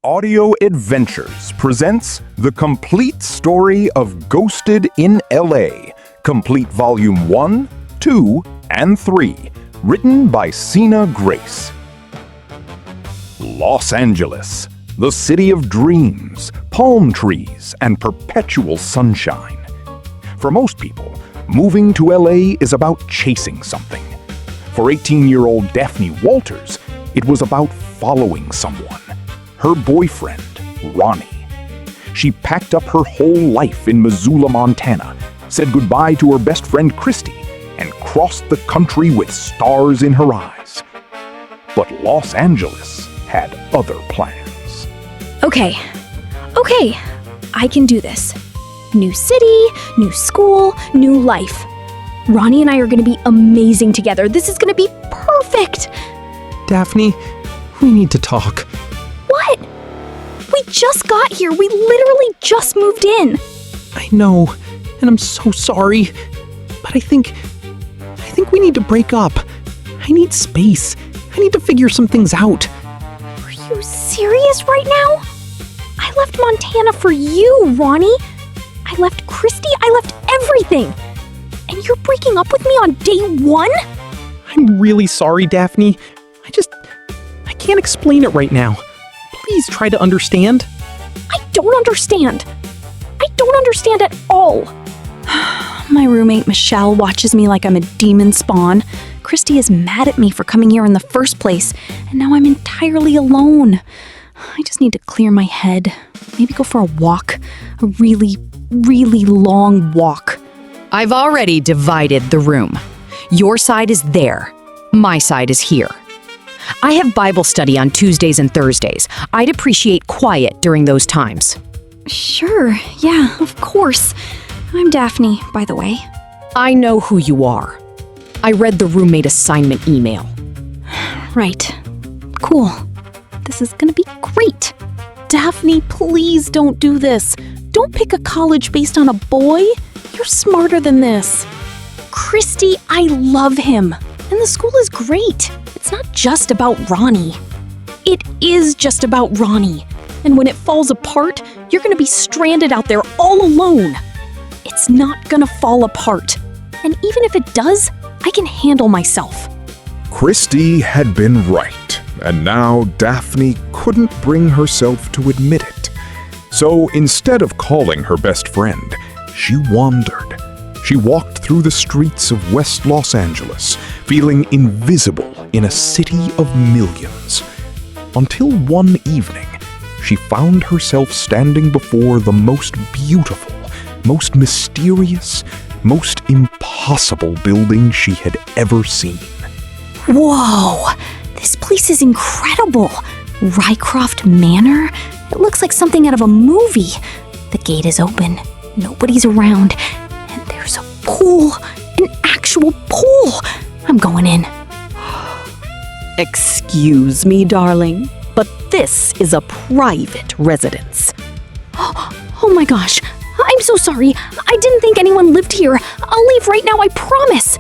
Audio Adventures presents the complete story of Ghosted in L.A., complete Volume 1, 2, and 3, written by Sina Grace. Los Angeles, the city of dreams, palm trees, and perpetual sunshine. For most people, moving to L.A. is about chasing something. For 18-year-old Daphne Walters, it was about following someone. Her boyfriend, Ronnie. She packed up her whole life in Missoula, Montana, said goodbye to her best friend Christy, and crossed the country with stars in her eyes. But Los Angeles had other plans. Okay, I can do this. New city, new school, new life. Ronnie and I are gonna be amazing together. This is gonna be perfect! Daphne, we need to talk. What? We just got here. We literally just moved in. I know, and I'm so sorry, but I think we need to break up. I need space. I need to figure some things out. Are you serious right now? I left Montana for you, Ronnie. I left Christy. I left everything. And you're breaking up with me on day one? I'm really sorry, Daphne. I can't explain it right now. Please try to understand. I don't understand. I don't understand at all. My roommate Michelle watches me like I'm a demon spawn. Christy is mad at me for coming here in the first place, and now I'm entirely alone. I just need to clear my head. Maybe go for a walk. A really, really long walk. I've already divided the room. Your side is there. My side is here. I have Bible study on Tuesdays and Thursdays. I'd appreciate quiet during those times. Sure, yeah, of course. I'm Daphne, by the way. I know who you are. I read the roommate assignment email. Right. Cool. This is gonna be great. Daphne, please don't do this. Don't pick a college based on a boy. You're smarter than this. Christy, I love him. And the school is great. It's not just about Ronnie. It is just about Ronnie. And when it falls apart, you're gonna be stranded out there all alone. It's not gonna fall apart. And even if it does, I can handle myself. Christy had been right, and now Daphne couldn't bring herself to admit it. So instead of calling her best friend, she wandered. She walked through the streets of West Los Angeles, feeling invisible in a city of millions. Until one evening, she found herself standing before the most beautiful, most mysterious, most impossible building she had ever seen. Whoa! This place is incredible! Rycroft Manor? It looks like something out of a movie. The gate is open. Nobody's around. And there's a pool. An actual pool! I'm going in. Excuse me, darling, but this is a private residence. Oh my gosh! I'm so sorry. I didn't think anyone lived here. I'll leave right now, I promise.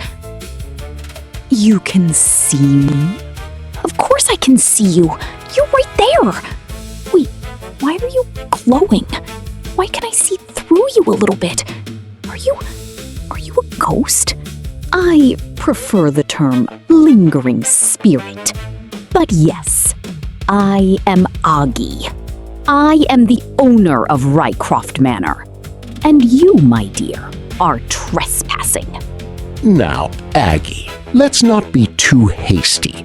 You can see me? Of course I can see you. You're right there. Wait, why are you glowing? Why can I see through you a little bit? Are you a ghost? I prefer the term lingering spirit. But yes, I am Augie. I am the owner of Rycroft Manor. And you, my dear, are trespassing. Now, Aggie, let's not be too hasty.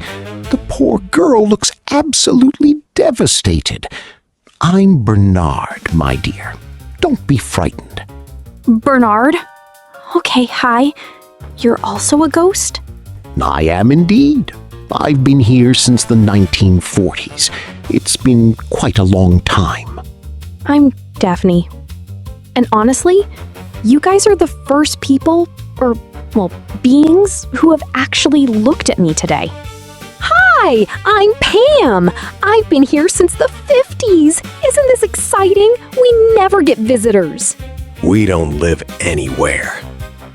The poor girl looks absolutely devastated. I'm Bernard, my dear. Don't be frightened. Bernard? Okay, hi. You're also a ghost? I am indeed. I've been here since the 1940s. It's been quite a long time. I'm Daphne. And honestly, you guys are the first people, beings who have actually looked at me today. Hi, I'm Pam. I've been here since the 50s. Isn't this exciting? We never get visitors. We don't live anywhere.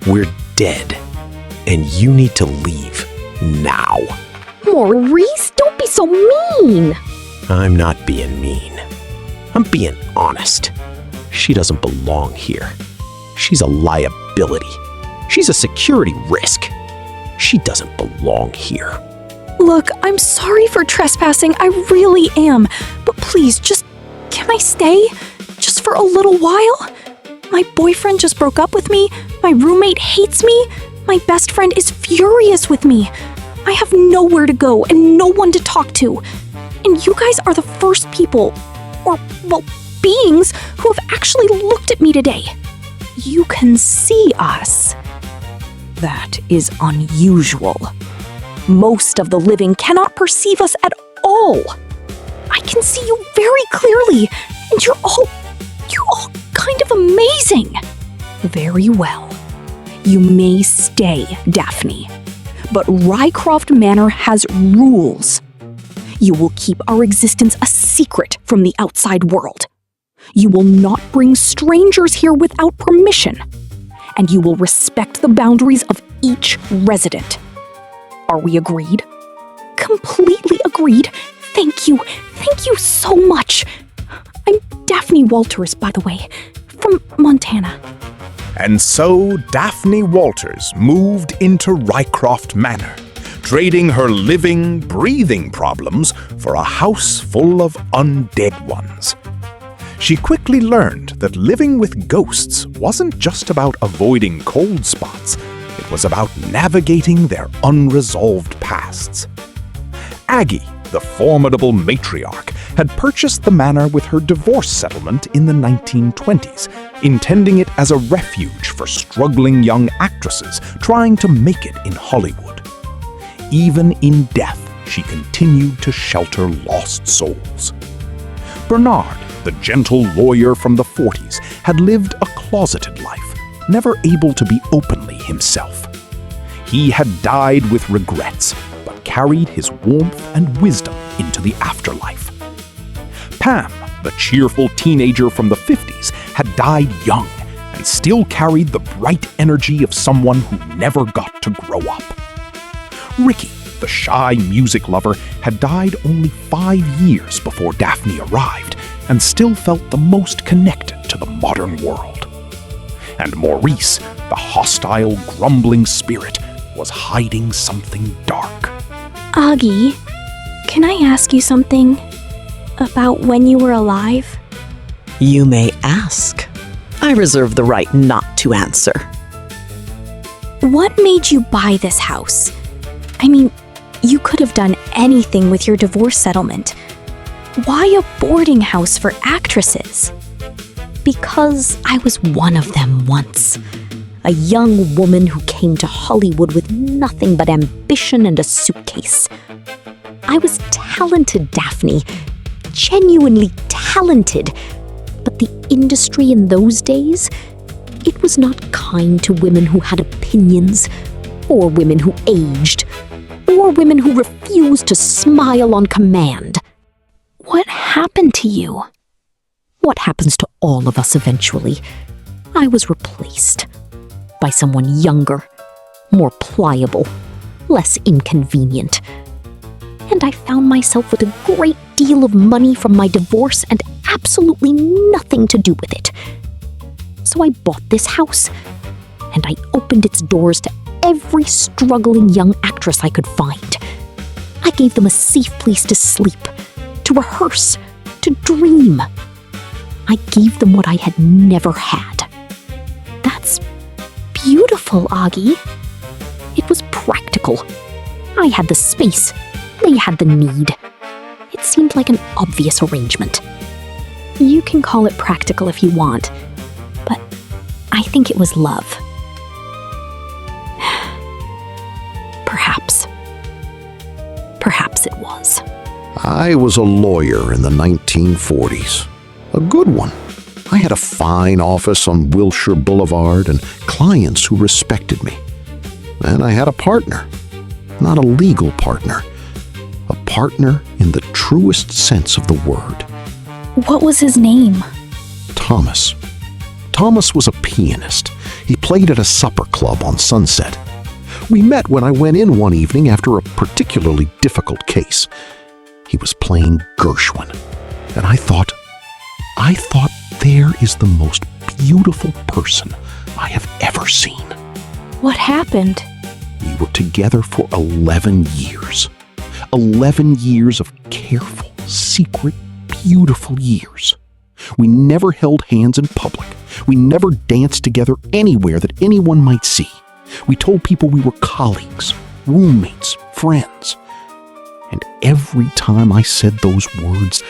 We're dead. And you need to leave now. Maurice, don't be so mean. I'm not being mean. I'm being honest. She doesn't belong here. She's a liability. She's a security risk. She doesn't belong here. Look, I'm sorry for trespassing, I really am. But please, can I stay? Just for a little while? My boyfriend just broke up with me. My roommate hates me. My best friend is furious with me. I have nowhere to go and no one to talk to. And you guys are the first people, beings who have actually looked at me today. You can see us. That is unusual. Most of the living cannot perceive us at all. I can see you very clearly, and you're all kind of amazing. Very well. You may stay, Daphne. But Rycroft Manor has rules. You will keep our existence a secret from the outside world. You will not bring strangers here without permission. And you will respect the boundaries of each resident. Are we agreed? Completely agreed. Thank you. Thank you so much. I'm Daphne Walters, by the way, from Montana. And so Daphne Walters moved into Rycroft Manor, trading her living, breathing problems for a house full of undead ones. She quickly learned that living with ghosts wasn't just about avoiding cold spots, it was about navigating their unresolved pasts. Aggie, the formidable matriarch, had purchased the manor with her divorce settlement in the 1920s, intending it as a refuge for struggling young actresses trying to make it in Hollywood. Even in death, she continued to shelter lost souls. Bernard, the gentle lawyer from the 40s, had lived a closeted life, never able to be openly himself. He had died with regrets, but carried his warmth and wisdom into the afterlife. Pam, the cheerful teenager from the 50s, had died young and still carried the bright energy of someone who never got to grow up. Ricky, the shy music lover, had died only 5 years before Daphne arrived and still felt the most connected to the modern world. And Maurice, the hostile, grumbling spirit, was hiding something dark. Aggie, can I ask you something about when you were alive? You may ask. I reserve the right not to answer. What made you buy this house? I mean, you could have done anything with your divorce settlement. Why a boarding house for actresses? Because I was one of them once. A young woman who came to Hollywood with nothing but ambition and a suitcase. I was talented, Daphne. Genuinely talented. But the industry in those days, it was not kind to women who had opinions, or women who aged, or women who refused to smile on command. What happened to you? What happens to all of us eventually? I was replaced by someone younger, more pliable, less inconvenient. And I found myself with a great deal of money from my divorce and absolutely nothing to do with it. So I bought this house, and I opened its doors to every struggling young actress I could find. I gave them a safe place to sleep, to rehearse, to dream. I gave them what I had never had. That's beautiful, Aggie. It was practical. I had the space. They had the need. It seemed like an obvious arrangement. You can call it practical if you want, but I think it was love. Perhaps. Perhaps it was. I was a lawyer in the 1940s. A good one. I had a fine office on Wilshire Boulevard and clients who respected me. And I had a partner. Not a legal partner. A partner in the truest sense of the word. What was his name? Thomas. Thomas was a pianist. He played at a supper club on Sunset. We met when I went in one evening after a particularly difficult case. He was playing Gershwin, and I thought, there is the most beautiful person I have ever seen. What happened? We were together for 11 years. 11 years of careful, secret, beautiful years. We never held hands in public. We never danced together anywhere that anyone might see. We told people we were colleagues, roommates, friends. And every time I said those words,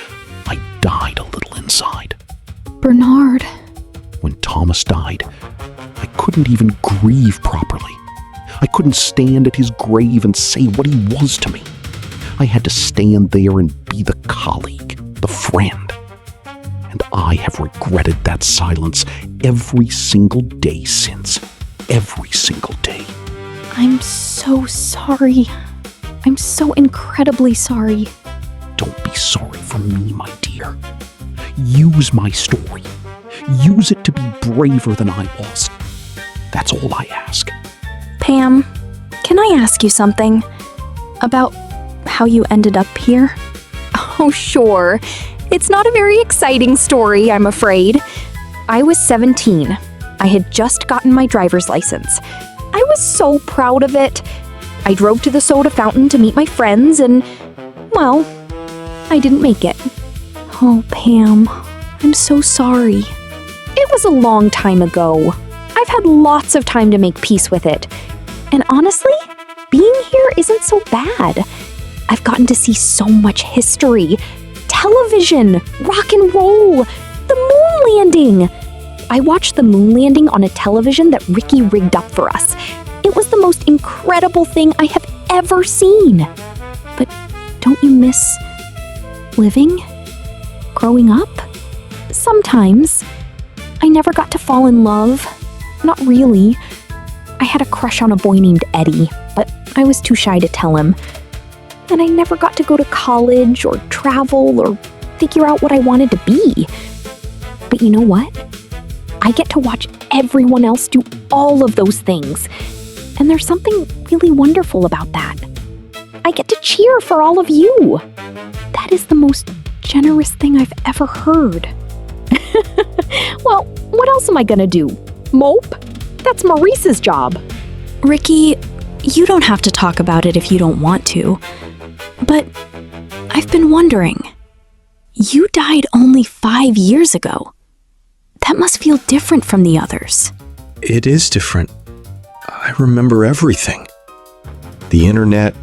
I died a little inside. Bernard. When Thomas died, I couldn't even grieve properly. I couldn't stand at his grave and say what he was to me. I had to stand there and be the colleague, the friend. And I have regretted that silence every single day since. Every single day. I'm so sorry. I'm so incredibly sorry. Don't be sorry for me, my dear. Use my story. Use it to be braver than I was. That's all I ask. Pam, can I ask you something? About how you ended up here? Oh, sure. It's not a very exciting story, I'm afraid. I was 17. I had just gotten my driver's license. I was so proud of it. I drove to the soda fountain to meet my friends and, well, I didn't make it. Oh, Pam, I'm so sorry. It was a long time ago. I've had lots of time to make peace with it. And honestly, being here isn't so bad. I've gotten to see so much history. Television, rock and roll, the moon landing. I watched the moon landing on a television that Ricky rigged up for us. It was the most incredible thing I have ever seen. But don't you miss living? Growing up? Sometimes. I never got to fall in love. Not really. I had a crush on a boy named Eddie, but I was too shy to tell him. And I never got to go to college or travel or figure out what I wanted to be. But you know what? I get to watch everyone else do all of those things. And there's something really wonderful about that. I get to cheer for all of you. That is the most generous thing I've ever heard. Well, what else am I gonna do? Mope? That's Maurice's job. Ricky, you don't have to talk about it if you don't want to. But I've been wondering. You died only 5 years ago. That must feel different from the others. It is different. I remember everything. The internet,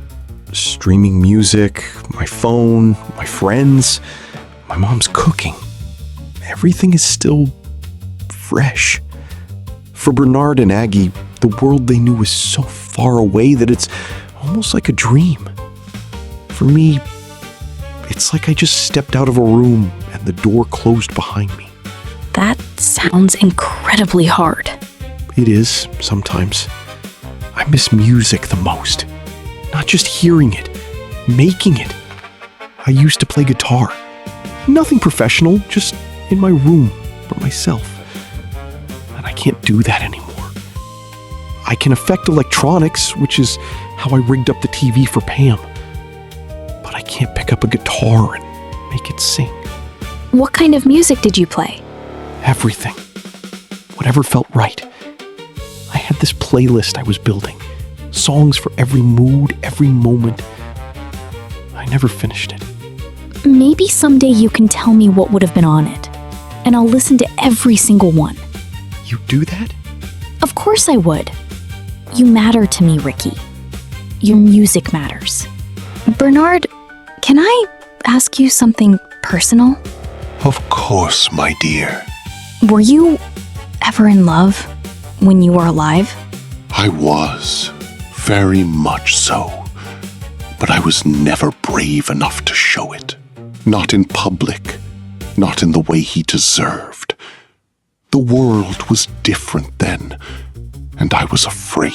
streaming music, my phone, my friends, my mom's cooking. Everything is still fresh. For Bernard and Aggie, the world they knew was so far away that it's almost like a dream. For me, it's like I just stepped out of a room and the door closed behind me. That sounds incredibly hard. It is, sometimes. I miss music the most. Not just hearing it, making it. I used to play guitar. Nothing professional, just in my room for myself. And I can't do that anymore. I can affect electronics, which is how I rigged up the TV for Pam. But I can't pick up a guitar and make it sing. What kind of music did you play? Everything. Whatever felt right. I had this playlist I was building. Songs for every mood, every moment. I never finished it. Maybe someday you can tell me what would have been on it, and I'll listen to every single one. You do that? Of course I would. You matter to me, Ricky. Your music matters. Bernard, can I ask you something personal? Of course, my dear. Were you ever in love when you were alive? I was. Very much so. But I was never brave enough to show it. Not in public. Not in the way he deserved. The world was different then, and I was afraid.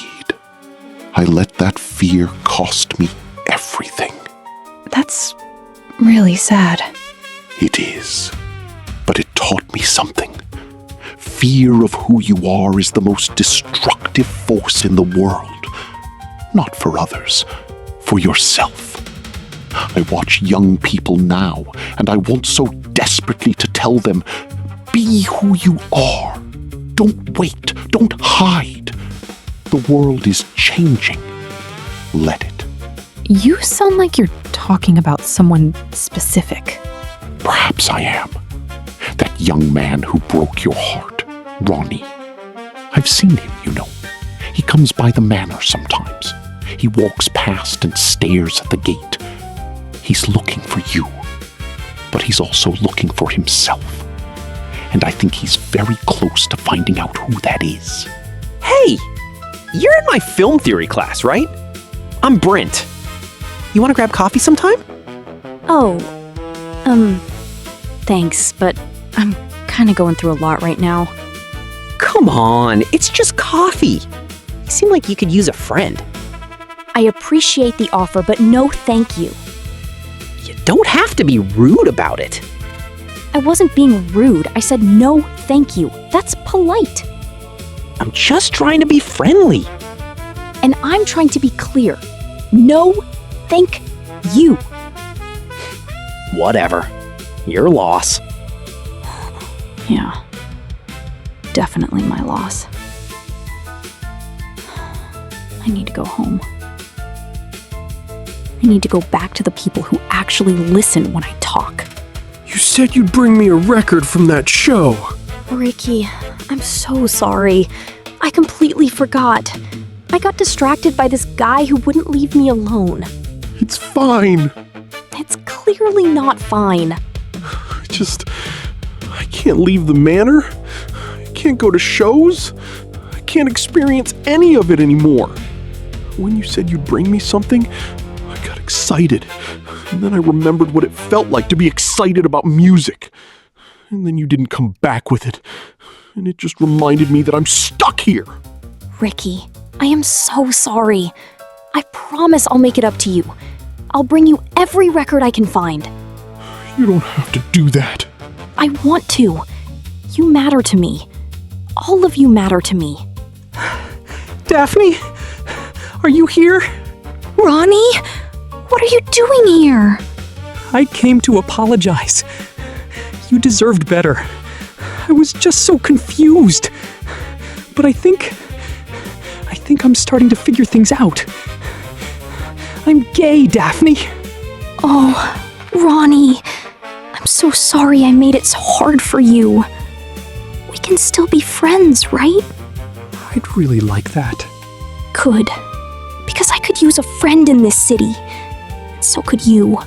I let that fear cost me everything. That's really sad. It is. But it taught me something. Fear of who you are is the most destructive force in the world. Not for others, for yourself. I watch young people now, and I want so desperately to tell them, be who you are. Don't wait. Don't hide. The world is changing. Let it. You sound like you're talking about someone specific. Perhaps I am. That young man who broke your heart, Ronnie. I've seen him, you know. He comes by the manor sometimes. He walks past and stares at the gate. He's looking for you, but he's also looking for himself. And I think he's very close to finding out who that is. Hey, you're in my film theory class, right? I'm Brent. You want to grab coffee sometime? Oh, thanks, but I'm kind of going through a lot right now. Come on, it's just coffee. You seem like you could use a friend. I appreciate the offer, but no thank you. You don't have to be rude about it. I wasn't being rude. I said no thank you. That's polite. I'm just trying to be friendly. And I'm trying to be clear. No thank you. Whatever. Your loss. Yeah. Definitely my loss. I need to go home. I need to go back to the people who actually listen when I talk. You said you'd bring me a record from that show. Ricky, I'm so sorry. I completely forgot. I got distracted by this guy who wouldn't leave me alone. It's fine. It's clearly not fine. I can't leave the manor. I can't go to shows. I can't experience any of it anymore. When you said you'd bring me something, I got excited. And then I remembered what it felt like to be excited about music. And then you didn't come back with it. And it just reminded me that I'm stuck here. Ricky, I am so sorry. I promise I'll make it up to you. I'll bring you every record I can find. You don't have to do that. I want to. You matter to me. All of you matter to me. Daphne? Are you here? Ronnie? What are you doing here? I came to apologize. You deserved better. I was just so confused. But I think I'm starting to figure things out. I'm gay, Daphne. Oh, Ronnie. I'm so sorry I made it so hard for you. We can still be friends, right? I'd really like that. Good. Because I could use a friend in this city. And so could you.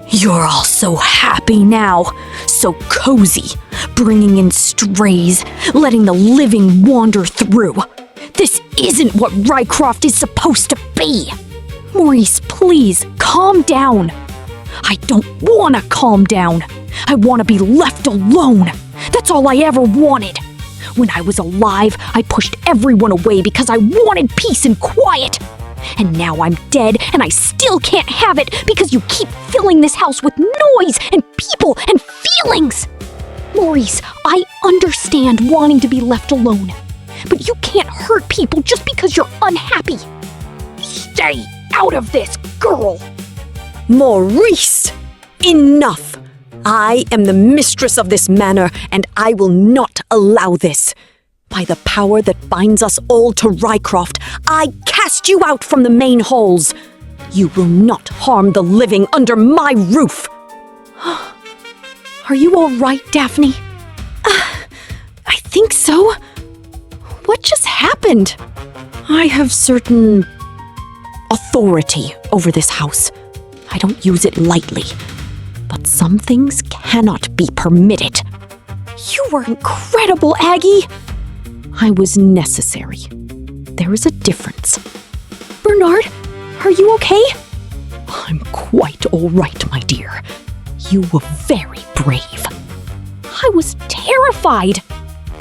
You're all so happy now. So cozy. Bringing in strays. Letting the living wander through. This isn't what Rycroft is supposed to be. Maurice, please, calm down. I don't want to calm down. I want to be left alone. That's all I ever wanted. When I was alive, I pushed everyone away because I wanted peace and quiet. And now I'm dead, and I still can't have it because you keep filling this house with noise and people and feelings. Maurice, I understand wanting to be left alone, but you can't hurt people just because you're unhappy. Stay out of this, girl. Maurice! Enough! I am the mistress of this manor, and I will not allow this. By the power that binds us all to Rycroft, I cast you out from the main halls. You will not harm the living under my roof. Are you all right, Daphne? I think so. What just happened? I have certain authority over this house. I don't use it lightly. But some things cannot be permitted. You were incredible, Aggie. I was necessary. There is a difference. Bernard, are you okay? I'm quite all right, my dear. You were very brave. I was terrified.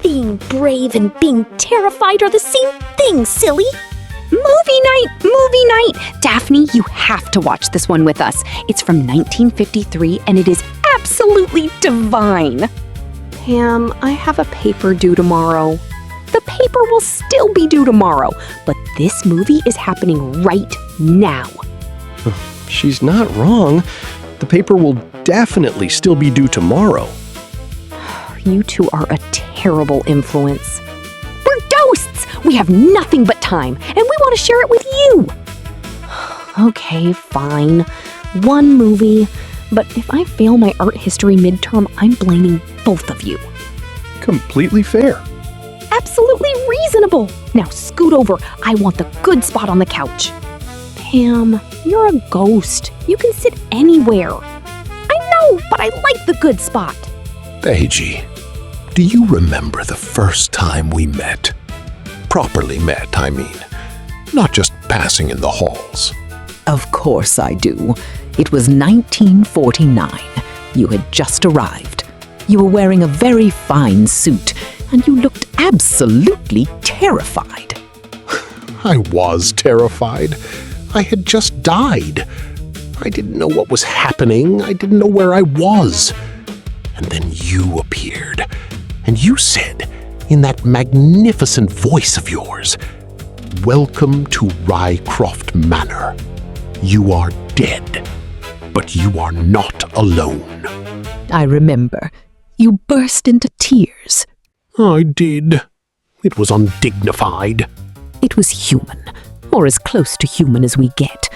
Being brave and being terrified are the same thing, silly. Movie night! Daphne, you have to watch this one with us. It's from 1953 and it is absolutely divine. Pam, I have a paper due tomorrow. The paper will still be due tomorrow, but this movie is happening right now. She's not wrong. The paper will definitely still be due tomorrow. You two are a terrible influence. We're ghosts! We have nothing but time, and we want to share it with you! Okay, fine. One movie. But if I fail my art history midterm, I'm blaming both of you. Completely fair. Absolutely reasonable! Now scoot over. I want the good spot on the couch. Pam, you're a ghost. You can sit anywhere. I know, but I like the good spot. Eiji, do you remember the first time we met? Properly met, I mean. Not just passing in the halls. Of course I do. It was 1949. You had just arrived. You were wearing a very fine suit, and you looked absolutely terrified. I was terrified. I had just died. I didn't know what was happening. I didn't know where I was. And then you appeared, and you said, in that magnificent voice of yours, "Welcome to Rycroft Manor. You are dead, but you are not alone." I remember. You burst into tears. I did. It was undignified. It was human, or as close to human as we get.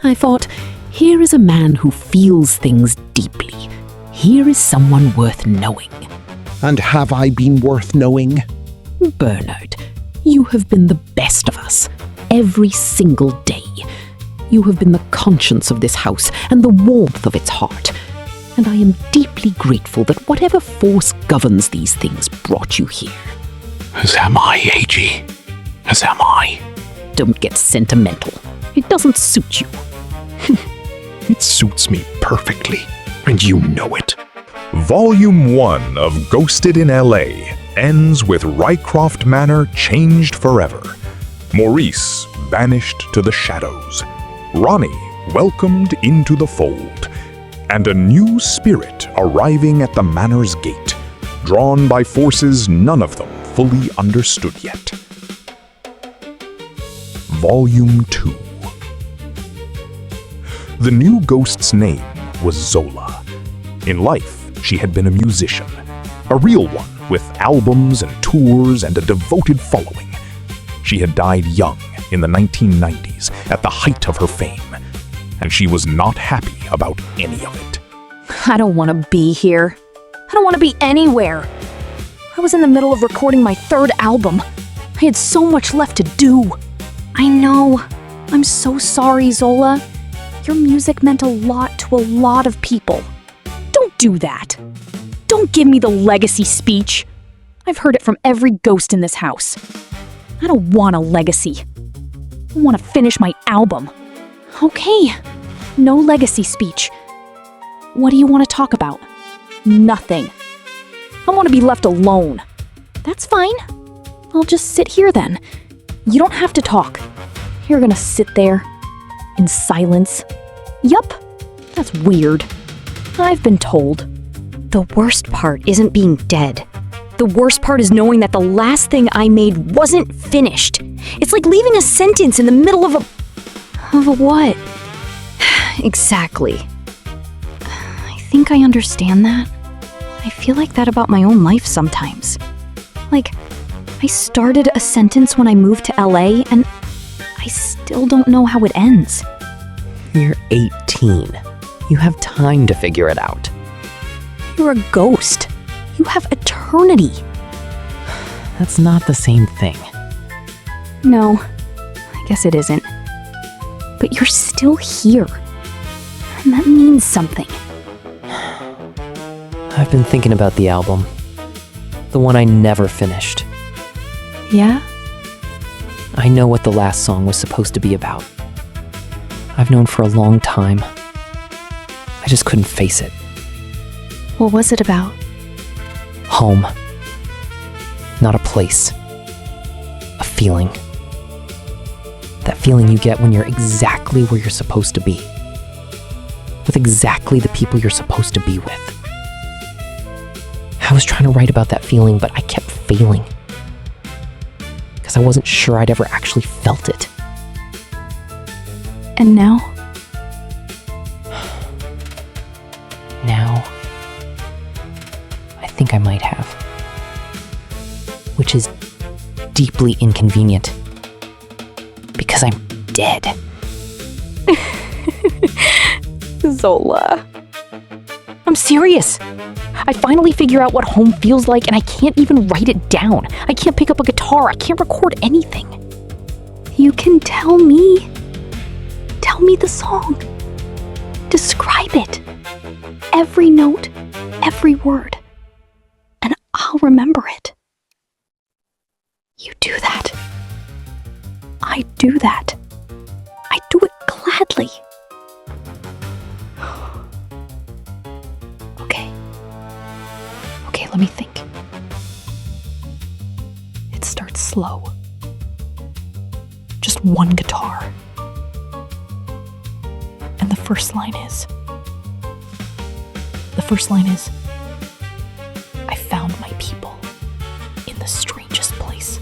I thought, here is a man who feels things deeply. Here is someone worth knowing. And have I been worth knowing? Bernard, you have been the best of us, every single day. You have been the conscience of this house and the warmth of its heart. And I am deeply grateful that whatever force governs these things brought you here. As am I, Eiji. As am I. Don't get sentimental. It doesn't suit you. It suits me perfectly, and you know it. Volume 1 of Ghosted in LA ends with Rycroft Manor changed forever. Maurice banished to the shadows. Ronnie welcomed into the fold. And a new spirit arriving at the manor's gate, drawn by forces none of them fully understood yet. Volume 2. The new ghost's name was Zola. In life, she had been a musician, a real one with albums and tours and a devoted following. She had died young in the 1990s at the height of her fame, and she was not happy about any of it. I don't want to be here. I don't want to be anywhere. I was in the middle of recording my third album. I had so much left to do. I know. I'm so sorry, Zola. Your music meant a lot to a lot of people. Don't do that. Don't give me the legacy speech. I've heard it from every ghost in this house. I don't want a legacy. I want to finish my album. Okay, no legacy speech. What do you want to talk about? Nothing. I want to be left alone. That's fine. I'll just sit here then. You don't have to talk. You're gonna sit there in silence. Yup, that's weird. I've been told. The worst part isn't being dead. The worst part is knowing that the last thing I made wasn't finished. It's like leaving a sentence in the middle of a... Of a what? Exactly. I think I understand that. I feel like that about my own life sometimes. Like, I started a sentence when I moved to LA, and I still don't know how it ends. You're 18. You have time to figure it out. You're a ghost. You have eternity. That's not the same thing. No, I guess it isn't. But you're still here. And that means something. I've been thinking about the album. The one I never finished. Yeah? I know what the last song was supposed to be about. I've known for a long time. I just couldn't face it. What was it about? Home. Not a place. A feeling. That feeling you get when you're exactly where you're supposed to be. With exactly the people you're supposed to be with. I was trying to write about that feeling, but I kept failing. Because I wasn't sure I'd ever actually felt it. And now? think I might have. Which is deeply inconvenient. Because I'm dead. Zola. I'm serious. I finally figure out what home feels like and I can't even write it down. I can't pick up a guitar. I can't record anything. You can tell me. Tell me the song. Describe it. Every note, every word. And I'll remember it. You do that. I do that. I do it gladly. Okay, let me think. It starts slow. Just one guitar. And the first line is, I found my people in the strangest place.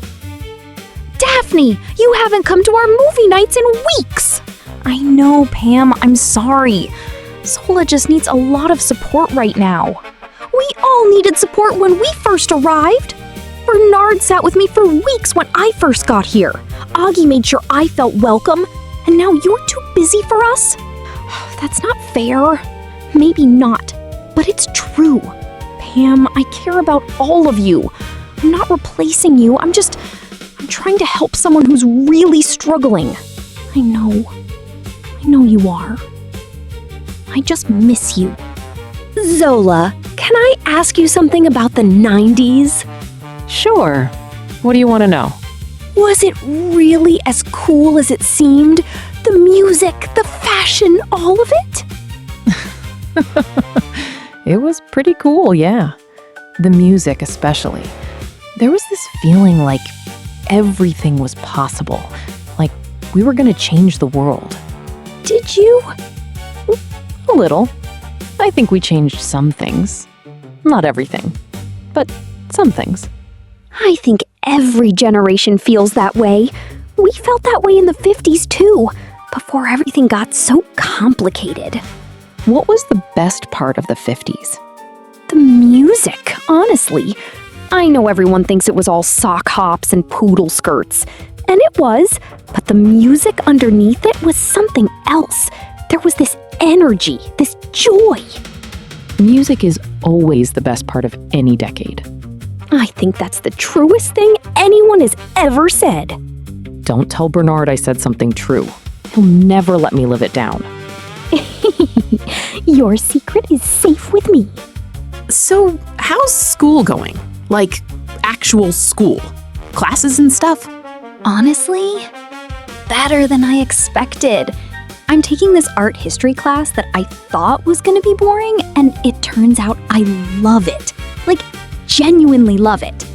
Daphne, you haven't come to our movie nights in weeks! I know, Pam, I'm sorry. Zola just needs a lot of support right now. We all needed support when we first arrived. Bernard sat with me for weeks when I first got here. Augie made sure I felt welcome, and now you're too busy for us? That's not fair. Maybe not, but it's true. Pam, I care about all of you. I'm not replacing you. I'm trying to help someone who's really struggling. I know you are. I just miss you. Zola, can I ask you something about the 90s? Sure. What do you want to know? Was it really as cool as it seemed? The music, the fashion, all of it? It was pretty cool, yeah. The music especially. There was this feeling like everything was possible. Like we were gonna change the world. Did you? A little. I think we changed some things. Not everything, but some things. I think every generation feels that way. We felt that way in the 50s too, before everything got so complicated. What was the best part of the 50s? The music, honestly. I know everyone thinks it was all sock hops and poodle skirts, and it was, but the music underneath it was something else. There was this energy, this joy. Music is always the best part of any decade. I think that's the truest thing anyone has ever said. Don't tell Bernard I said something true. He'll never let me live it down. Your secret is safe with me. So, how's school going? Like, actual school? Classes and stuff? Honestly, better than I expected. I'm taking this art history class that I thought was gonna be boring, and it turns out I love it. Like, genuinely love it.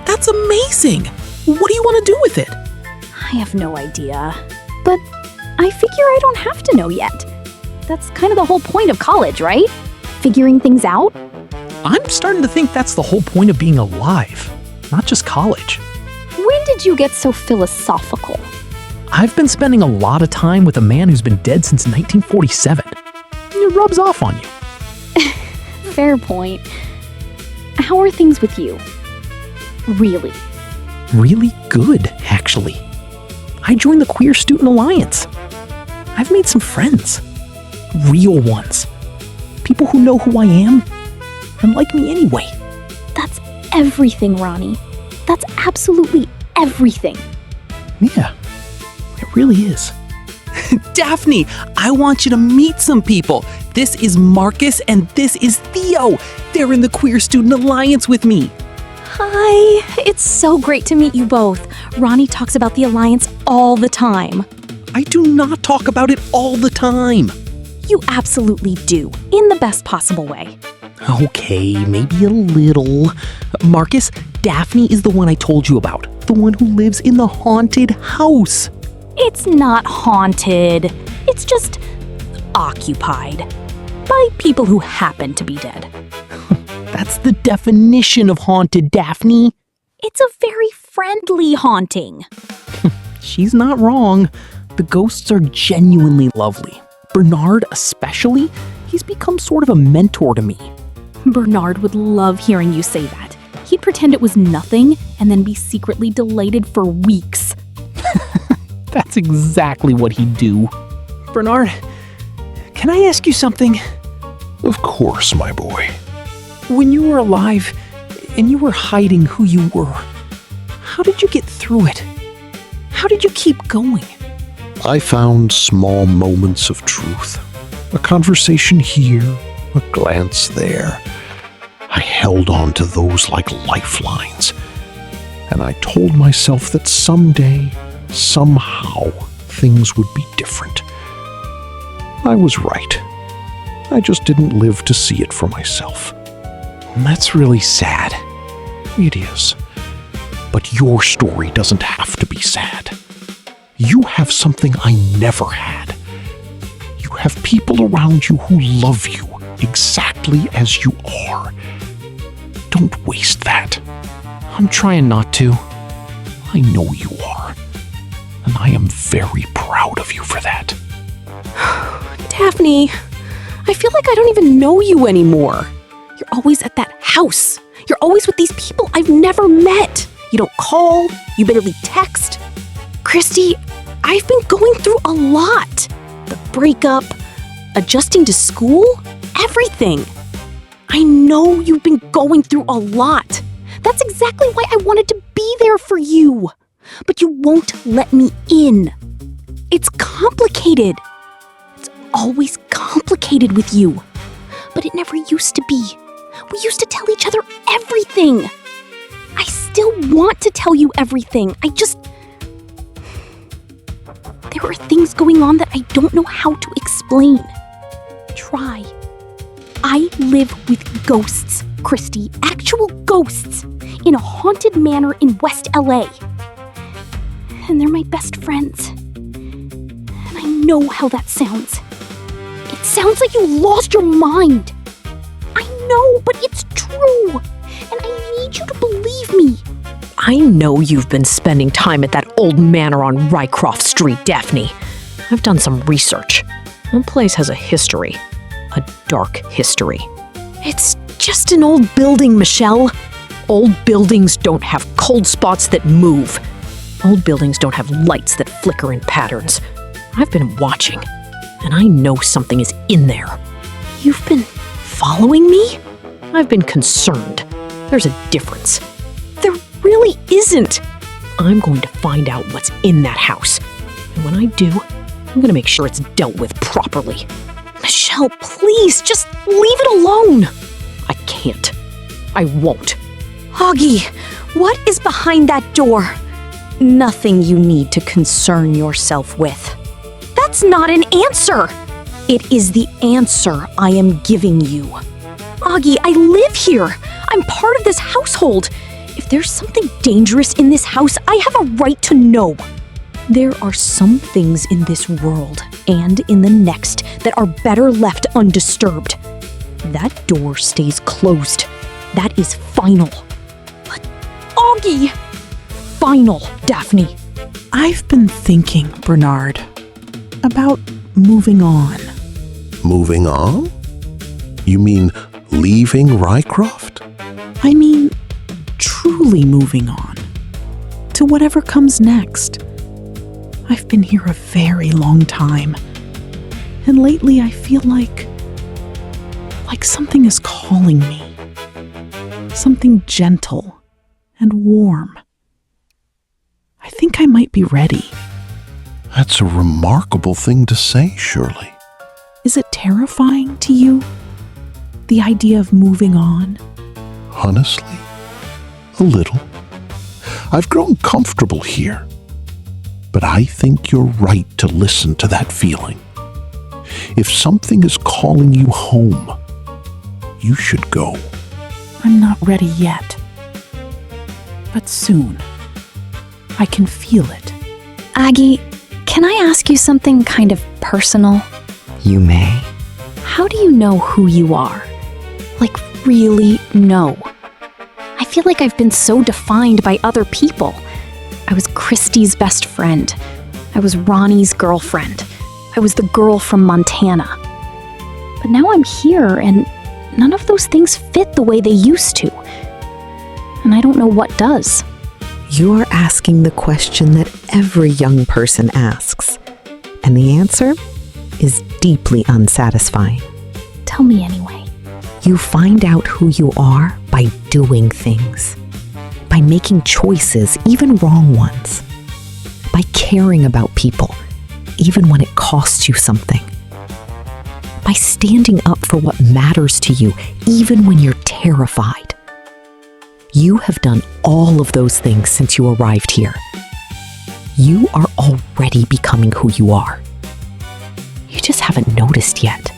That's amazing! What do you want to do with it? I have no idea. But I figure I don't have to know yet. That's kind of the whole point of college, right? Figuring things out? I'm starting to think that's the whole point of being alive, not just college. When did you get so philosophical? I've been spending a lot of time with a man who's been dead since 1947. It rubs off on you. Fair point. How are things with you? Really? Really good, actually. I joined the Queer Student Alliance. I've made some friends. Real ones. People who know who I am and like me anyway. That's everything, Ronnie. That's absolutely everything. Yeah, it really is. Daphne, I want you to meet some people. This is Marcus and this is Theo. They're in the Queer Student Alliance with me. Hi, it's so great to meet you both. Ronnie talks about the Alliance all the time. I do not talk about it all the time. You absolutely do, in the best possible way. Okay, maybe a little. Marcus, Daphne is the one I told you about. The one who lives in the haunted house. It's not haunted. It's just occupied by people who happen to be dead. That's the definition of haunted, Daphne. It's a very friendly haunting. She's not wrong. The ghosts are genuinely lovely. Bernard especially, he's become sort of a mentor to me. Bernard would love hearing you say that. He'd pretend it was nothing and then be secretly delighted for weeks. That's exactly what he'd do. Bernard, can I ask you something? Of course, my boy. When you were alive and you were hiding who you were, how did you get through it? How did you keep going? I found small moments of truth. A conversation here, a glance there. I held on to those like lifelines. And I told myself that someday, somehow, things would be different. I was right. I just didn't live to see it for myself. And that's really sad. It is. But your story doesn't have to be sad. You have something I never had. You have people around you who love you exactly as you are. Don't waste that. I'm trying not to. I know you are. And I am very proud of you for that. Daphne, I feel like I don't even know you anymore. You're always at that house. You're always with these people I've never met. You don't call. You barely text. Christy, I've been going through a lot. The breakup, adjusting to school, everything. I know you've been going through a lot. That's exactly why I wanted to be there for you. But you won't let me in. It's complicated. It's always complicated with you. But it never used to be. We used to tell each other everything. I still want to tell you everything. There are things going on that I don't know how to explain. Try. I live with ghosts, Christy. Actual ghosts. In a haunted manor in West LA. And they're my best friends. And I know how that sounds. It sounds like you lost your mind. I know, but it's true. And I need you to believe me. I know you've been spending time at that old manor on Rycroft Street, Daphne. I've done some research. That place has a history. A dark history. It's just an old building, Michelle. Old buildings don't have cold spots that move. Old buildings don't have lights that flicker in patterns. I've been watching, and I know something is in there. You've been following me? I've been concerned. There's a difference. There really isn't. I'm going to find out what's in that house. And when I do, I'm going to make sure it's dealt with properly. Michelle, please, just leave it alone. I can't. I won't. Augie, what is behind that door? Nothing you need to concern yourself with. That's not an answer. It is the answer I am giving you. Augie, I live here. I'm part of this household. If there's something dangerous in this house, I have a right to know. There are some things in this world and in the next that are better left undisturbed. That door stays closed. That is final. But, Augie! Final, Daphne. I've been thinking, Bernard, about moving on. Moving on? You mean leaving Rycroft? I mean, truly moving on. To whatever comes next. I've been here a very long time. And lately I feel like something is calling me. Something gentle and warm. I think I might be ready. That's a remarkable thing to say, Shirley. Is it terrifying to you? The idea of moving on? Honestly, a little. I've grown comfortable here. But I think you're right to listen to that feeling. If something is calling you home, you should go. I'm not ready yet. But soon. I can feel it. Aggie, can I ask you something kind of personal? You may. How do you know who you are? Like, really know? I feel like I've been so defined by other people. I was Christy's best friend. I was Ronnie's girlfriend. I was the girl from Montana. But now I'm here and none of those things fit the way they used to. And I don't know what does. You're asking the question that every young person asks, and the answer is deeply unsatisfying. Tell me anyway. You find out who you are by doing things, by making choices, even wrong ones, by caring about people, even when it costs you something, by standing up for what matters to you, even when you're terrified. You have done all of those things since you arrived here. You are already becoming who you are. You just haven't noticed yet.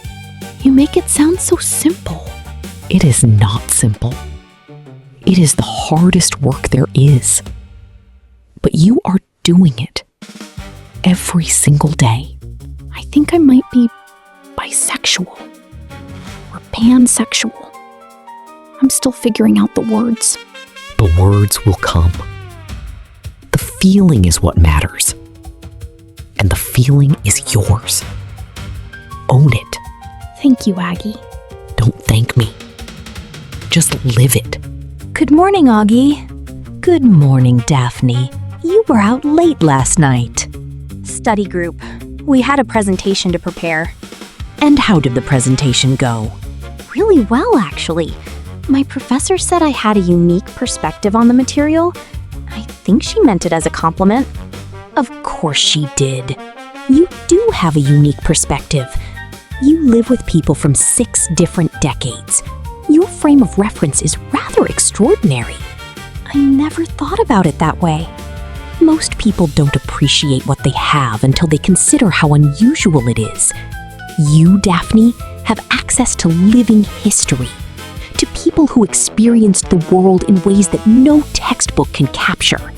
You make it sound so simple. It is not simple. It is the hardest work there is. But you are doing it every single day. I think I might be bisexual or pansexual. I'm still figuring out the words. The words will come. The feeling is what matters. And the feeling is yours. Own it. Thank you, Aggie. Don't thank me. Just live it. Good morning, Augie. Good morning, Daphne. You were out late last night. Study group. We had a presentation to prepare. And how did the presentation go? Really well, actually. My professor said I had a unique perspective on the material. I think she meant it as a compliment. Of course she did. You do have a unique perspective. You live with people from 6 different decades. Your frame of reference is rather extraordinary. I never thought about it that way. Most people don't appreciate what they have until they consider how unusual it is. You, Daphne, have access to living history, to people who experienced the world in ways that no textbook can capture.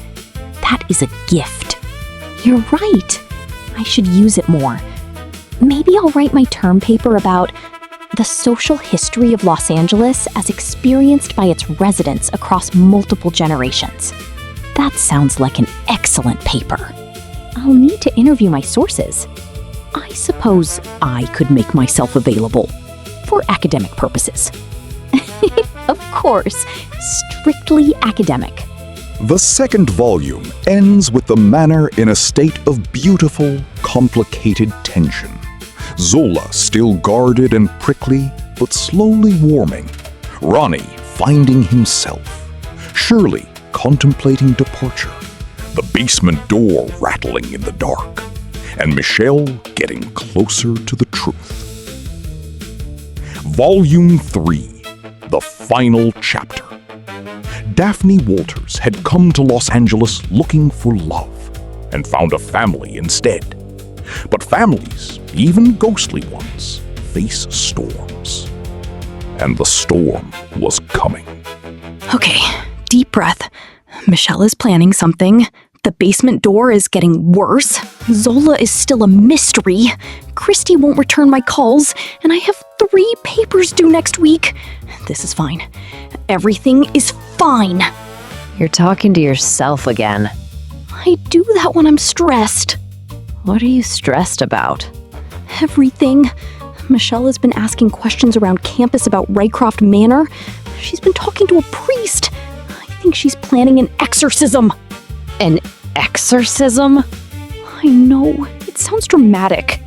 That is a gift. You're right. I should use it more. Maybe I'll write my term paper about the social history of Los Angeles as experienced by its residents across multiple generations. That sounds like an excellent paper. I'll need to interview my sources. I suppose I could make myself available for academic purposes. Of course, strictly academic. The second volume ends with the manor in a state of beautiful, complicated tension. Zola still guarded and prickly, but slowly warming. Ronnie finding himself. Shirley contemplating departure. The basement door rattling in the dark. And Michelle getting closer to the truth. Volume 3, the final chapter. Daphne Walters had come to Los Angeles looking for love, and found a family instead. But families, even ghostly ones, face storms. And the storm was coming. Okay, deep breath. Michelle is planning something. The basement door is getting worse. Zola is still a mystery. Christy won't return my calls, and I have 3 papers due next week. This is fine. Everything is fine. You're talking to yourself again. I do that when I'm stressed. What are you stressed about? Everything. Michelle has been asking questions around campus about Rycroft Manor. She's been talking to a priest. I think she's planning an exorcism. An exorcism? I know. It sounds dramatic.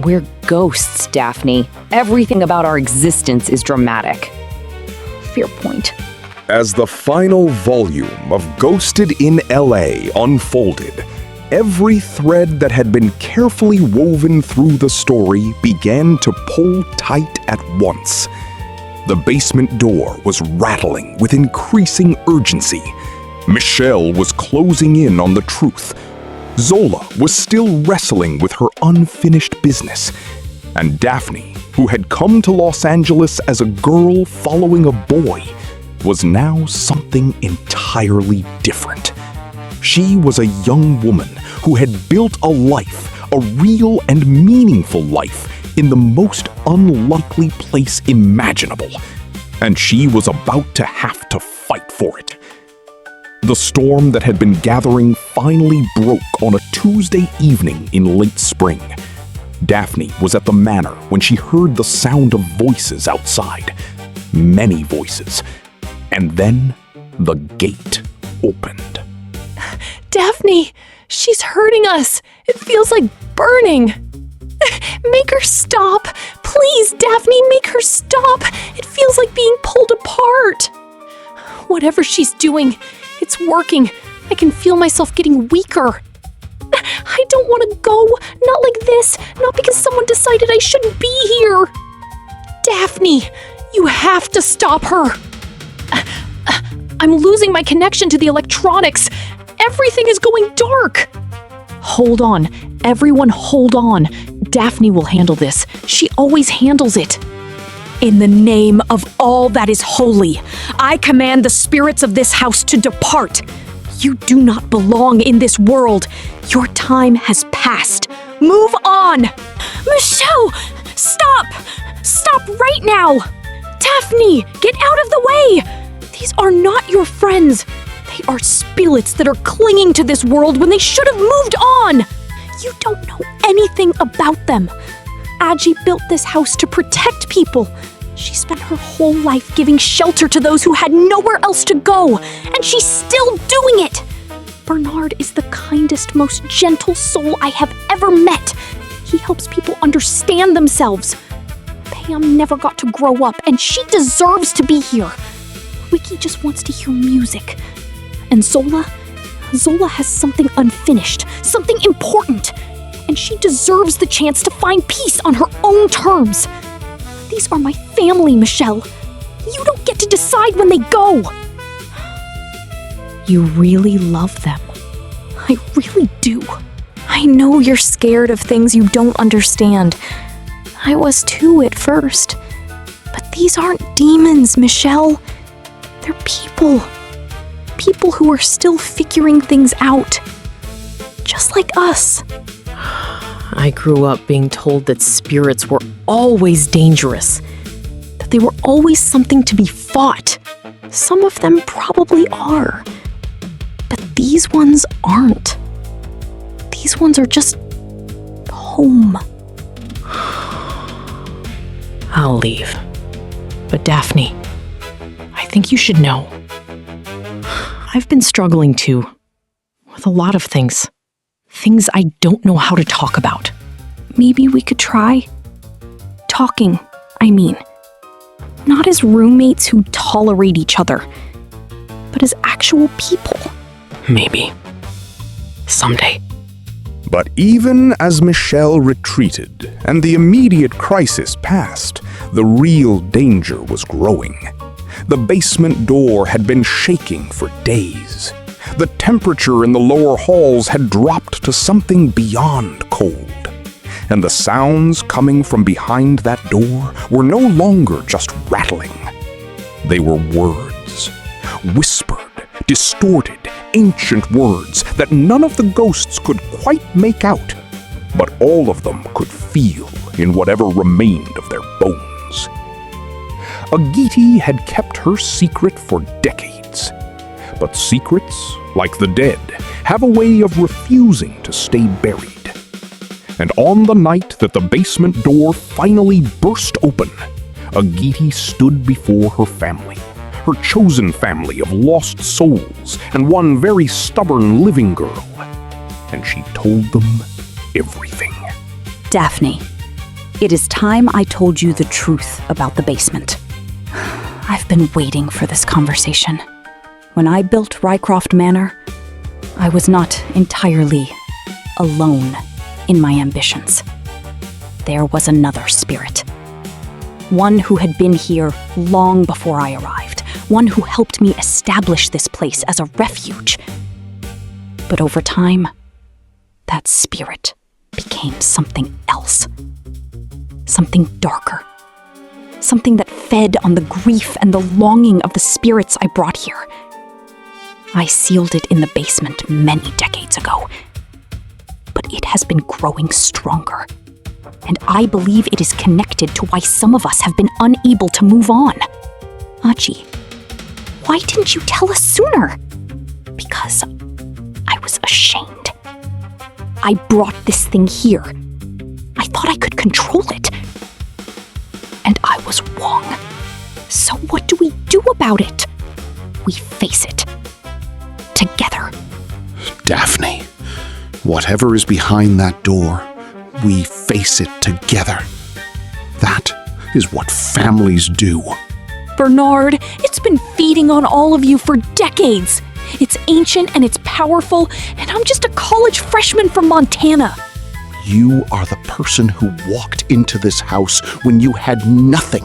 We're ghosts, Daphne. Everything about our existence is dramatic. Fair point. As the final volume of Ghosted in LA unfolded, every thread that had been carefully woven through the story began to pull tight at once. The basement door was rattling with increasing urgency. Michelle was closing in on the truth. Zola was still wrestling with her unfinished business. And Daphne, who had come to Los Angeles as a girl following a boy, was now something entirely different. She was a young woman who had built a life, a real and meaningful life, in the most unlikely place imaginable. And she was about to have to fight for it. The storm that had been gathering finally broke on a Tuesday evening in late spring. Daphne was at the manor when she heard the sound of voices outside. many voices. And then the gate opened. Daphne, she's hurting us. It feels like burning. Make her stop. Please, Daphne, make her stop. It feels like being pulled apart. Whatever she's doing, it's working. I can feel myself getting weaker. I don't want to go. Not like this. Not because someone decided I shouldn't be here. Daphne, you have to stop her. I'm losing my connection to the electronics. Everything is going dark. Hold on. Everyone hold on. Daphne will handle this. She always handles it. In the name of all that is holy, I command the spirits of this house to depart. You do not belong in this world. Your time has passed. Move on! Michelle! Stop! Stop right now! Daphne, get out of the way! These are not your friends. They are spirits that are clinging to this world when they should have moved on. You don't know anything about them. Aji built this house to protect people. She spent her whole life giving shelter to those who had nowhere else to go, and she's still doing it. Bernard is the kindest, most gentle soul I have ever met. He helps people understand themselves. Pam never got to grow up, and she deserves to be here. Wiki just wants to hear music. And Zola has something unfinished, something important, and she deserves the chance to find peace on her own terms. These are my family, Michelle. You don't get to decide when they go. You really love them. I really do. I know you're scared of things you don't understand. I was too at first. But these aren't demons, Michelle. They're people. People who are still figuring things out. Just like us. I grew up being told that spirits were always dangerous, that they were always something to be fought. Some of them probably are. But these ones aren't. These ones are just home. I'll leave. But Daphne, I think you should know. I've been struggling too, with a lot of things. Things I don't know how to talk about. Maybe we could try. Talking, I mean. Not as roommates who tolerate each other, but as actual people. Maybe. Someday. But even as Michelle retreated and the immediate crisis passed, the real danger was growing. The basement door had been shaking for days. The temperature in the lower halls had dropped to something beyond cold. And the sounds coming from behind that door were no longer just rattling. They were words, whispered, distorted, ancient words that none of the ghosts could quite make out, but all of them could feel in whatever remained of their bones. Agiti had kept her secret for decades, but secrets, like the dead, have a way of refusing to stay buried. And on the night that the basement door finally burst open, Agiti stood before her family, her chosen family of lost souls, and one very stubborn living girl. And she told them everything. Daphne, it is time I told you the truth about the basement. I've been waiting for this conversation. When I built Rycroft Manor, I was not entirely alone in my ambitions. There was another spirit. One who had been here long before I arrived. One who helped me establish this place as a refuge. But over time, that spirit became something else. Something darker. Something that fed on the grief and the longing of the spirits I brought here. I sealed it in the basement many decades ago. But it has been growing stronger. And I believe it is connected to why some of us have been unable to move on. Aji, why didn't you tell us sooner? Because I was ashamed. I brought this thing here. I thought I could control it. And I was wrong. So what do we do about it? We face it. Together. Daphne, whatever is behind that door, we face it together. That is what families do. Bernard, it's been feeding on all of you for decades. It's ancient and it's powerful, and I'm just a college freshman from Montana. You are the person who walked into this house when you had nothing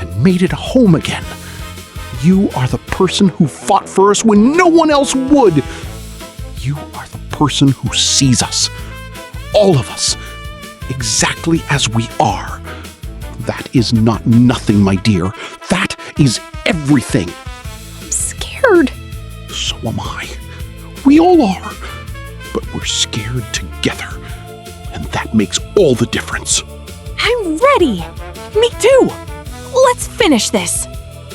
and made it a home again. You are the person who fought for us when no one else would. You are the person who sees us, all of us, exactly as we are. That is not nothing, my dear. That is everything. I'm scared. So am I. We all are. But we're scared together. And that makes all the difference. I'm ready. Me too. Let's finish this.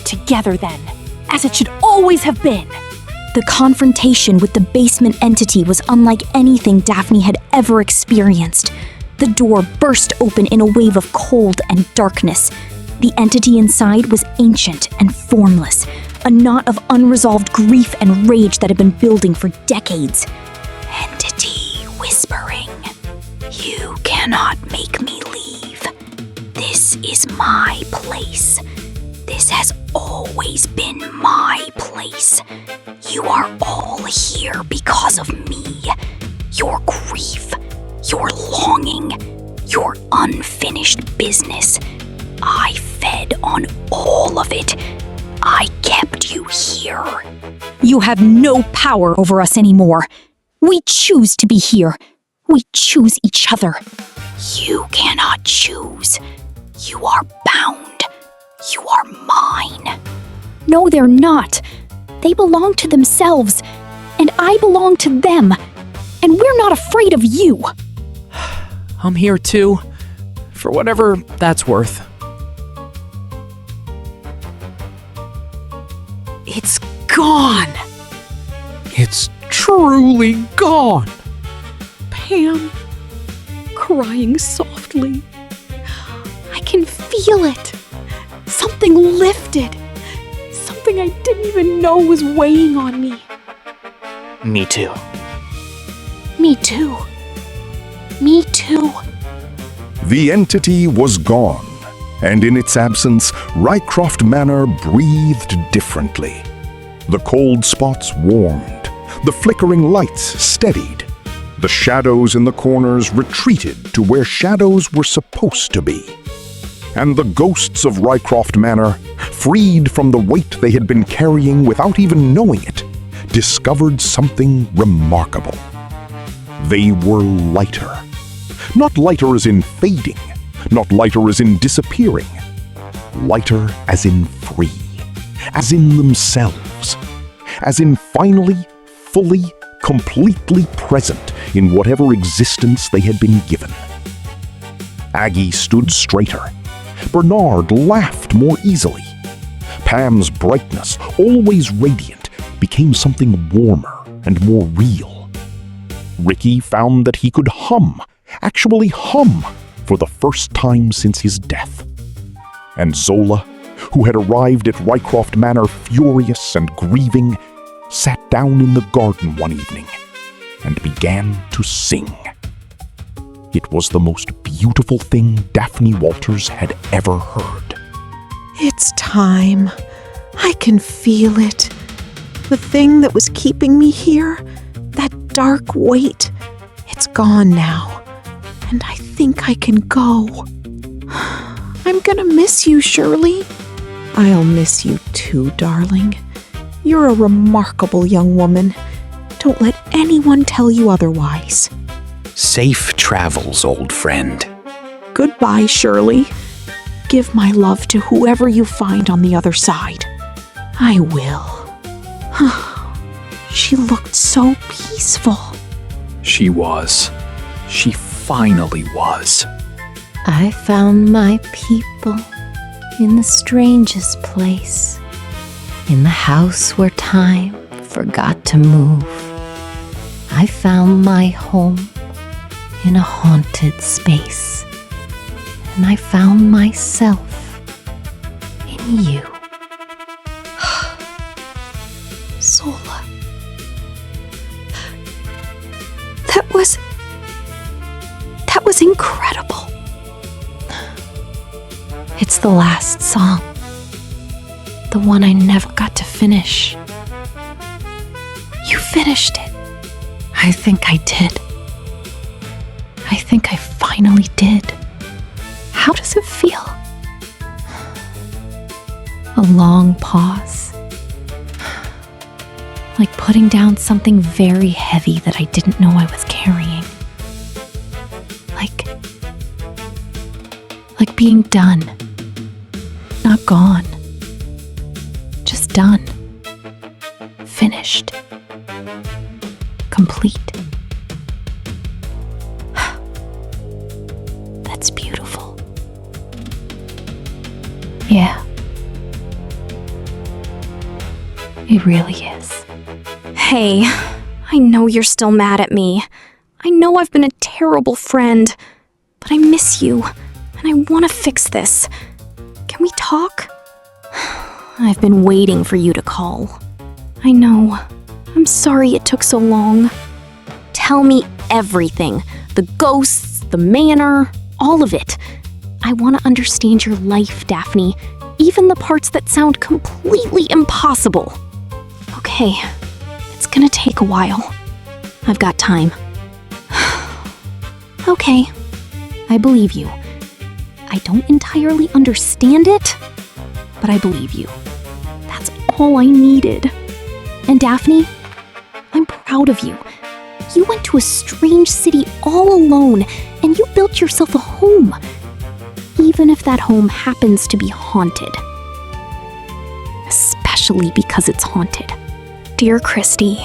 Together then, as it should always have been. The confrontation with the basement entity was unlike anything Daphne had ever experienced. The door burst open in a wave of cold and darkness. The entity inside was ancient and formless, a knot of unresolved grief and rage that had been building for decades. Entity whispering, "You cannot make me leave. This is my place. This has always been my place. You are all here because of me. Your grief, your longing, your unfinished business. I fed on all of it. I kept you here. You have no power over us anymore. We choose to be here. We choose each other. You cannot choose. You are bound. You are mine." No, they're not. They belong to themselves, and I belong to them. And we're not afraid of you. I'm here too, for whatever that's worth. It's gone. It's truly gone. Pam, crying softly. I can feel it. Something lifted. Something I didn't even know was weighing on me. Me too. Me too. Me too. The entity was gone, and in its absence, Rycroft Manor breathed differently. The cold spots warmed, the flickering lights steadied. The shadows in the corners retreated to where shadows were supposed to be. And the ghosts of Rycroft Manor, freed from the weight they had been carrying without even knowing it, discovered something remarkable. They were lighter. Not lighter as in fading, not lighter as in disappearing. Lighter as in free, as in themselves, as in finally, fully, completely present in whatever existence they had been given. Aggie stood straighter. Bernard laughed more easily. Pam's brightness, always radiant, became something warmer and more real. Ricky found that he could actually hum, for the first time since his death. And Zola, who had arrived at Rycroft Manor furious and grieving, sat down in the garden one evening and began to sing. It was the most beautiful thing Daphne Walters had ever heard. It's time. I can feel it. The thing that was keeping me here, that dark weight, it's gone now. And I think I can go. I'm gonna miss you, Shirley. I'll miss you too, darling. You're a remarkable young woman. Don't let anyone tell you otherwise. Safe travels, old friend. Goodbye, Shirley. Give my love to whoever you find on the other side. I will. She looked so peaceful. She was. She finally was. I found my people in the strangest place, in the house where time forgot to move. I found my home in a haunted space, and I found myself in you. Zola. That was incredible. It's the last song. The one I never got to finish. You finished it. I think I did. I think I finally did. How does it feel? A long pause. Like putting down something very heavy that I didn't know I was carrying. Like being done. Not gone. Just done. Finished. Complete. That's beautiful. Yeah. It really is. Hey, I know you're still mad at me. I know I've been a terrible friend, but I miss you, and I want to fix this. Can we talk? I've been waiting for you to call. I know. I'm sorry it took so long. Tell me everything. The ghosts, the manor, all of it. I want to understand your life, Daphne, even the parts that sound completely impossible. Okay, it's gonna take a while. I've got time. Okay, I believe you. I don't entirely understand it, but I believe you. That's all I needed. And Daphne, I'm proud of you. You went to a strange city all alone, and you built yourself a home. Even if that home happens to be haunted. Especially because it's haunted. Dear Christy,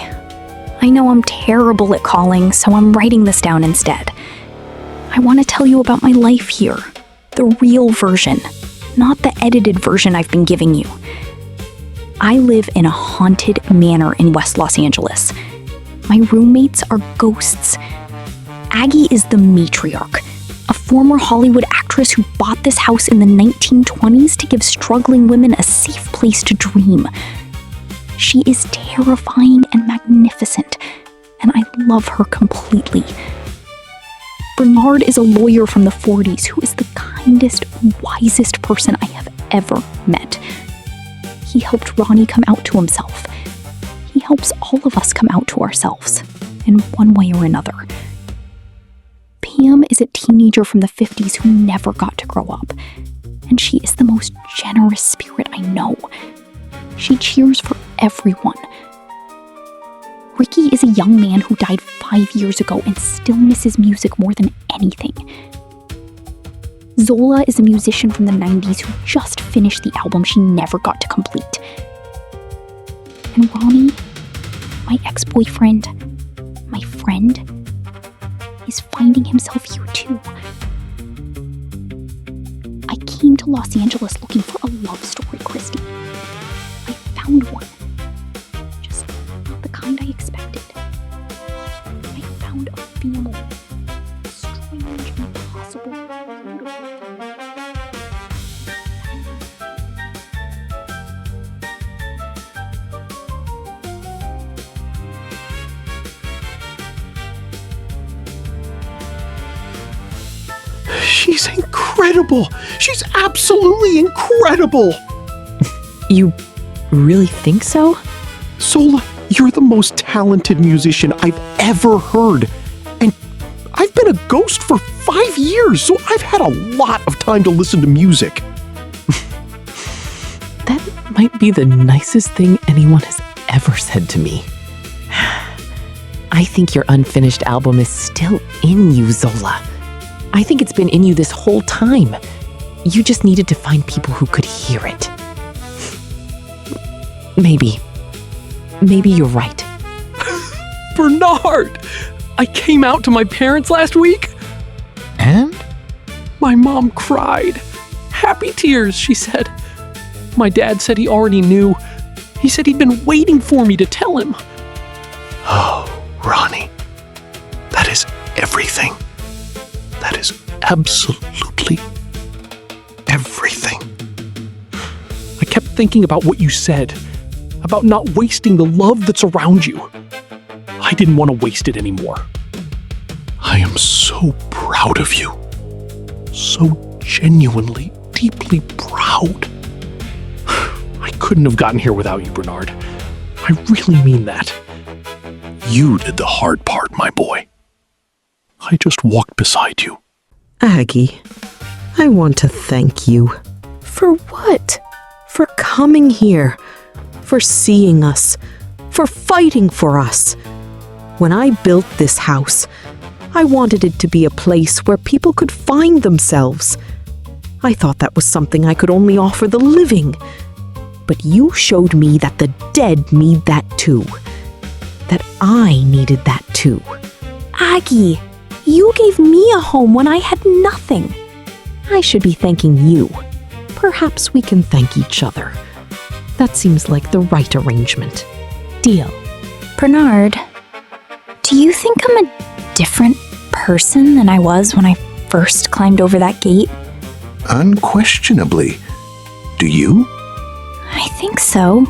I know I'm terrible at calling, so I'm writing this down instead. I want to tell you about my life here. The real version, not the edited version I've been giving you. I live in a haunted manor in West Los Angeles. My roommates are ghosts. Aggie is the matriarch, a former Hollywood actress who bought this house in the 1920s to give struggling women a safe place to dream. She is terrifying and magnificent, and I love her completely. Bernard is a lawyer from the 40s who is the kindest, wisest person I have ever met. He helped Ronnie come out to himself. He helps all of us come out to ourselves, in one way or another. Pam is a teenager from the 50s who never got to grow up, and she is the most generous spirit I know. She cheers for everyone. Ricky is a young man who died 5 years ago and still misses music more than anything. Zola is a musician from the 90s who just finished the album she never got to complete. And Ronnie, my ex-boyfriend, my friend, is finding himself here too. I came to Los Angeles looking for a love story, Christy. I found one. Just not the kind I expected. I found a family. A strange, impossible, beautiful family. She's incredible! She's absolutely incredible! You really think so? Zola, you're the most talented musician I've ever heard. And I've been a ghost for 5 years, so I've had a lot of time to listen to music. That might be the nicest thing anyone has ever said to me. I think your unfinished album is still in you, Zola. I think it's been in you this whole time. You just needed to find people who could hear it. Maybe you're right. Bernard! I came out to my parents last week. And? My mom cried. Happy tears, she said. My dad said he already knew. He said he'd been waiting for me to tell him. Oh, Ronnie, that is everything. That is absolutely everything. I kept thinking about what you said, about not wasting the love that's around you. I didn't want to waste it anymore. I am so proud of you. So genuinely, deeply proud. I couldn't have gotten here without you, Bernard. I really mean that. You did the hard part, my boy. I just walked beside you. Aggie, I want to thank you. For what? For coming here. For seeing us. For fighting for us. When I built this house, I wanted it to be a place where people could find themselves. I thought that was something I could only offer the living. But you showed me that the dead need that too. That I needed that too. Aggie, you gave me a home when I had nothing. I should be thanking you. Perhaps we can thank each other. That seems like the right arrangement. Deal. Bernard, do you think I'm a different person than I was when I first climbed over that gate? Unquestionably. Do you? I think so.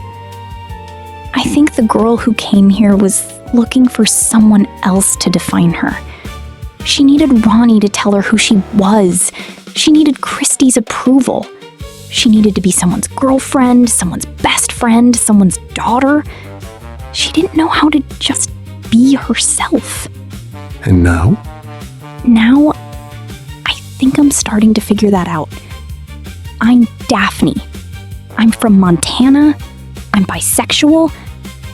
I think the girl who came here was looking for someone else to define her. She needed Ronnie to tell her who she was. She needed Christy's approval. She needed to be someone's girlfriend, someone's best friend, someone's daughter. She didn't know how to just be herself. And now? Now, I think I'm starting to figure that out. I'm Daphne. I'm from Montana. I'm bisexual.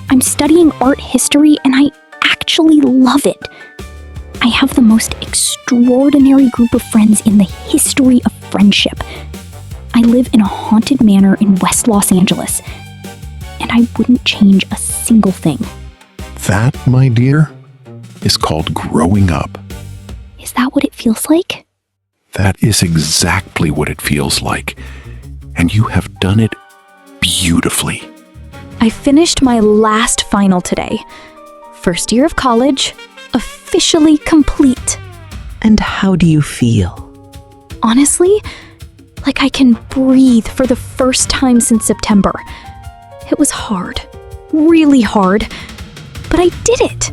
I'm studying art history, and I actually love it. I have the most extraordinary group of friends in the history of friendship. I live in a haunted manor in West Los Angeles, and I wouldn't change a single thing. That, my dear, is called growing up. Is that what it feels like? That is exactly what it feels like. And you have done it beautifully. I finished my last final today. First year of college, officially complete. And how do you feel? Honestly, like I can breathe for the first time since September. It was hard, really hard, but I did it.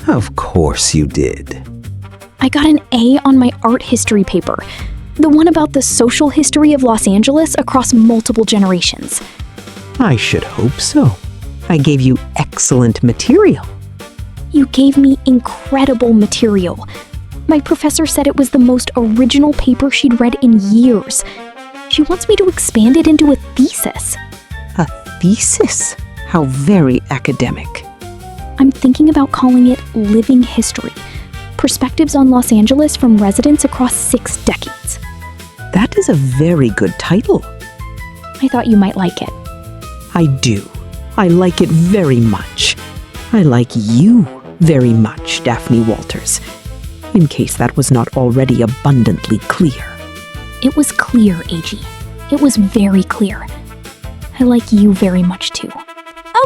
Of course you did. I got an A on my art history paper, the one about the social history of Los Angeles across multiple generations. I should hope so. I gave you excellent material. You gave me incredible material. My professor said it was the most original paper she'd read in years. She wants me to expand it into a thesis. A thesis? How very academic. I'm thinking about calling it Living History. Perspectives on Los Angeles from residents across 6 decades. That is a very good title. I thought you might like it. I do. I like it very much. I like you very much, Daphne Walters. In case that was not already abundantly clear. It was clear, A.G. It was very clear. I like you very much too.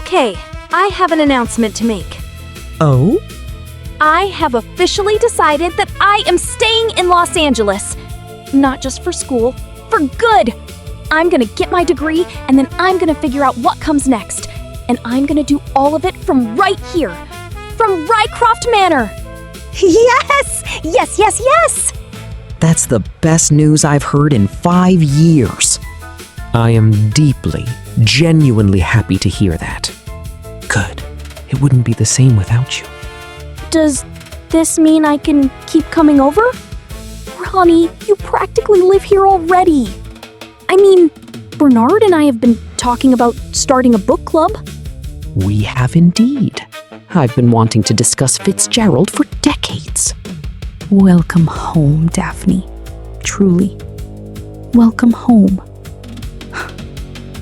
Okay, I have an announcement to make. Oh? I have officially decided that I am staying in Los Angeles. Not just for school, for good. I'm gonna get my degree, and then I'm gonna figure out what comes next. And I'm gonna do all of it from right here. From Rycroft Manor. Yes! Yes, yes, yes! That's the best news I've heard in 5 years. I am deeply, genuinely happy to hear that. Good. It wouldn't be the same without you. Does this mean I can keep coming over? Ronnie, you practically live here already. I mean, Bernard and I have been talking about starting a book club. We have indeed. I've been wanting to discuss Fitzgerald for decades. Welcome home, Daphne. Truly. Welcome home.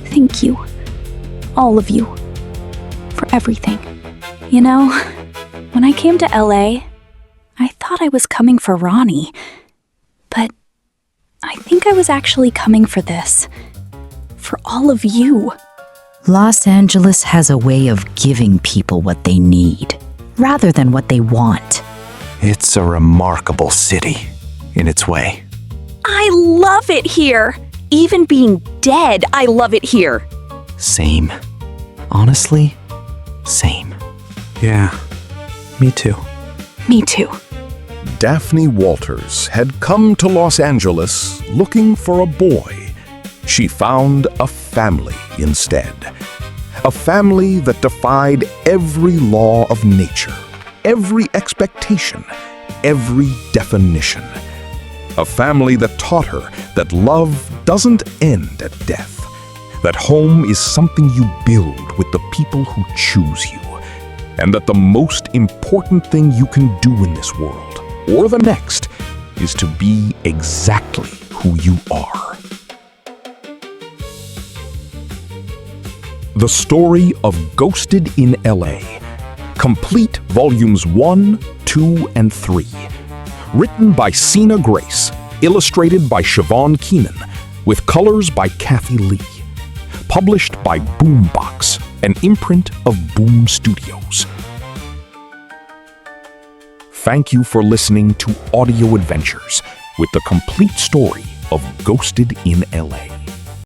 Thank you. All of you. For everything. You know, when I came to LA, I thought I was coming for Ronnie. But I think I was actually coming for this. For all of you. Los Angeles has a way of giving people what they need, rather than what they want. It's a remarkable city, in its way. I love it here. Even being dead, I love it here. Same. Honestly, same. Yeah, me too. Me too. Daphne Walters had come to Los Angeles looking for a boy. She found a family instead. A family that defied every law of nature, every expectation, every definition. A family that taught her that love doesn't end at death, that home is something you build with the people who choose you, and that the most important thing you can do in this world, or the next, is to be exactly who you are. The Story of Ghosted in LA. Complete Volumes 1, 2, and 3. Written by Sina Grace. Illustrated by Siobhan Keenan. With colors by Kathy Lee. Published by Boombox, an imprint of Boom Studios. Thank you for listening to Audio Adventures with the complete story of Ghosted in LA.